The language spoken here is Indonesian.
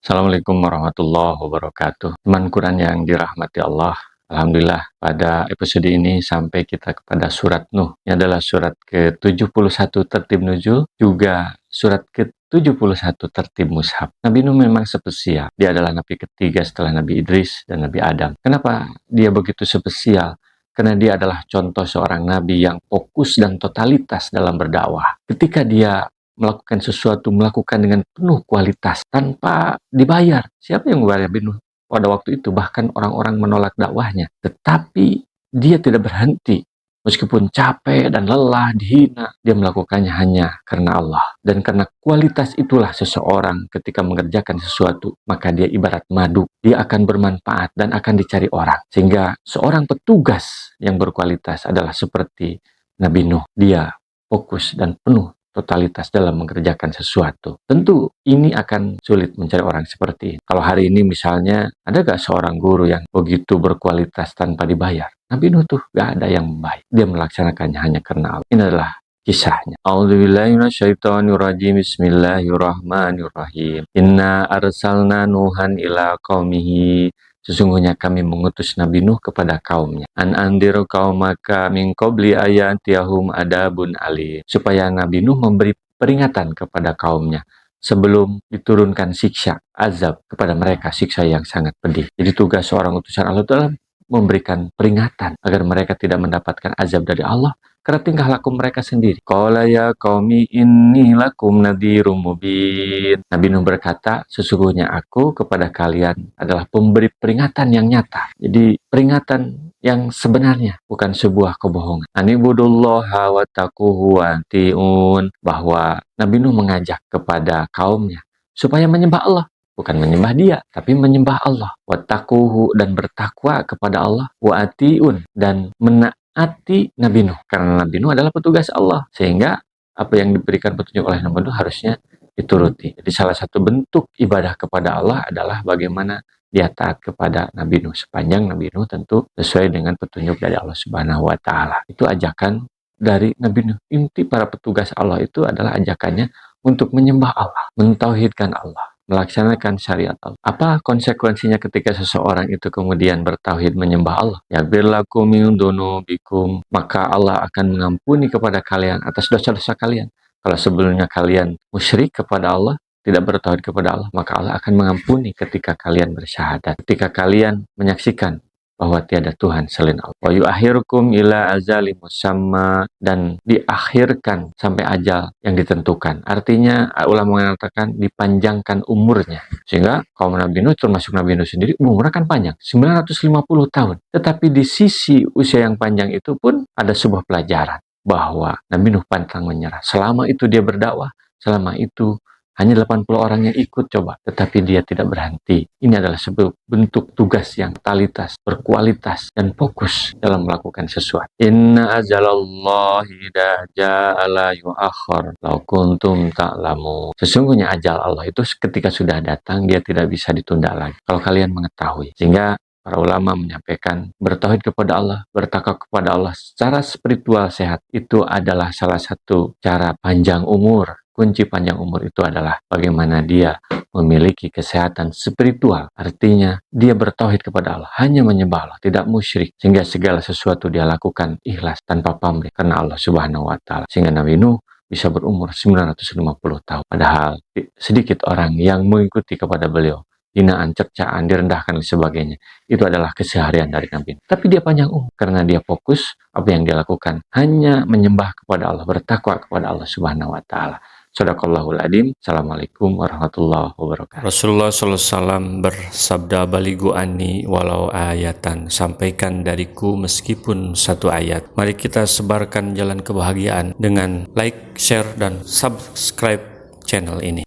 Assalamualaikum warahmatullahi wabarakatuh. Teman Quran yang dirahmati Allah. Alhamdulillah, pada episode ini sampai kita kepada surat Nuh. Ini adalah surat ke-71 tertib nuzul, juga surat ke-71 tertib mushaf. Nabi Nuh memang spesial. Dia adalah nabi ketiga setelah Nabi Idris dan Nabi Adam. Kenapa dia begitu spesial? Karena dia adalah contoh seorang nabi yang fokus dan totalitas dalam berdakwah. Ketika dia melakukan sesuatu, melakukan dengan penuh kualitas tanpa dibayar. Siapa yang membayar Nabi Nuh pada waktu itu? Bahkan orang-orang menolak dakwahnya. Tetapi dia tidak berhenti. Meskipun capek dan lelah, dihina, dia melakukannya hanya karena Allah. Dan karena kualitas itulah seseorang ketika mengerjakan sesuatu, maka dia ibarat madu. Dia akan bermanfaat dan akan dicari orang. Sehingga seorang petugas yang berkualitas adalah seperti Nabi Nuh. Dia fokus dan penuh totalitas dalam mengerjakan sesuatu. Tentu ini akan sulit mencari orang seperti ini. Kalau hari ini misalnya, ada gak seorang guru yang begitu berkualitas tanpa dibayar? Nabi Nuh tuh gak ada yang baik. Dia melaksanakannya hanya karena Allah. Ini adalah kisahnya. A'udzubillahi minasyaitonirrajim. Bismillahirrahmanirrahim. Inna arsalna Nuhan ila qaumihi. Sesungguhnya kami mengutus Nabi Nuh kepada kaumnya. An andir qaumaka min qabli ayatiyahum adabun alim. Supaya Nabi Nuh memberi peringatan kepada kaumnya sebelum diturunkan siksa, azab kepada mereka, siksa yang sangat pedih. Jadi tugas seorang utusan Allah adalah memberikan peringatan agar mereka tidak mendapatkan azab dari Allah karena tingkah laku mereka sendiri. Qala ya qaumi inni lakum nadhirum mubin. Nabi Nuh berkata, sesungguhnya aku kepada kalian adalah pemberi peringatan yang nyata. Jadi peringatan yang sebenarnya, bukan sebuah kebohongan. Anibudullaha wa taquhu wa ati'un. Bahwa Nabi Nuh mengajak kepada kaumnya supaya menyembah Allah. Bukan menyembah dia, tapi menyembah Allah. Wa taquhu, dan bertakwa kepada Allah. Wa ati'un, dan menaati Nabi Nuh. Karena Nabi Nuh adalah petugas Allah. Sehingga apa yang diberikan petunjuk oleh Nabi Nuh harusnya dituruti. Jadi salah satu bentuk ibadah kepada Allah adalah bagaimana dia taat kepada Nabi Nuh. Sepanjang Nabi Nuh tentu sesuai dengan petunjuk dari Allah Subhanahu wa Ta'ala. Itu ajakan dari Nabi Nuh. Inti para petugas Allah itu adalah ajakannya untuk menyembah Allah, mentauhidkan Allah, melaksanakan syariat Allah. Apa konsekuensinya ketika seseorang itu kemudian bertauhid menyembah Allah? Yaghfir lakum min dzunubikum, maka Allah akan mengampuni kepada kalian atas dosa-dosa kalian. Kalau sebelumnya kalian musyrik kepada Allah, tidak bertauhid kepada Allah, maka Allah akan mengampuni ketika kalian bersyahadat, ketika kalian menyaksikan bahwa tiada Tuhan selain Allah. Wa yu'akhirukum ila ajali musamma, dan diakhirkan sampai ajal yang ditentukan. Artinya ulama mengatakan dipanjangkan umurnya. Sehingga kaum Nabi Nuh termasuk Nabi Nuh sendiri umurnya kan panjang, 950 tahun. Tetapi di sisi usia yang panjang itu pun ada sebuah pelajaran bahwa Nabi Nuh pantang menyerah. Selama itu dia berdakwah, selama itu hanya 80 orang yang ikut coba, tetapi dia tidak berhenti. Ini adalah sebuah bentuk tugas yang totalitas, berkualitas, dan fokus dalam melakukan sesuatu. Inna ajalallahi dah ja'ala yu'akhir law kuntum ta'lamu. Sesungguhnya ajal Allah itu ketika sudah datang, dia tidak bisa ditunda lagi. Kalau kalian mengetahui. Sehingga para ulama menyampaikan bertauhid kepada Allah, bertakwa kepada Allah secara spiritual sehat. Itu adalah salah satu cara panjang umur. Kunci panjang umur itu adalah bagaimana dia memiliki kesehatan spiritual. Artinya dia bertauhid kepada Allah, hanya menyembah Allah, tidak musyrik. Sehingga segala sesuatu dia lakukan ikhlas tanpa pamrih karena Allah Subhanahu wa Ta'ala. Sehingga Nabi Nuh bisa berumur 950 tahun. Padahal sedikit orang yang mengikuti kepada beliau. Hinaan, cercaan, direndahkan dan sebagainya. Itu adalah keseharian dari Nabi. Tapi dia panjang umur karena dia fokus apa yang dia lakukan hanya menyembah kepada Allah, bertakwa kepada Allah Subhanahu wa Ta'ala. Shadaqallahul adzim. Assalamualaikum warahmatullahi wabarakatuh. Rasulullah SAW bersabda, baligu anni walau ayatan, sampaikan dariku meskipun satu ayat. Mari kita sebarkan jalan kebahagiaan dengan like, share, dan subscribe channel ini.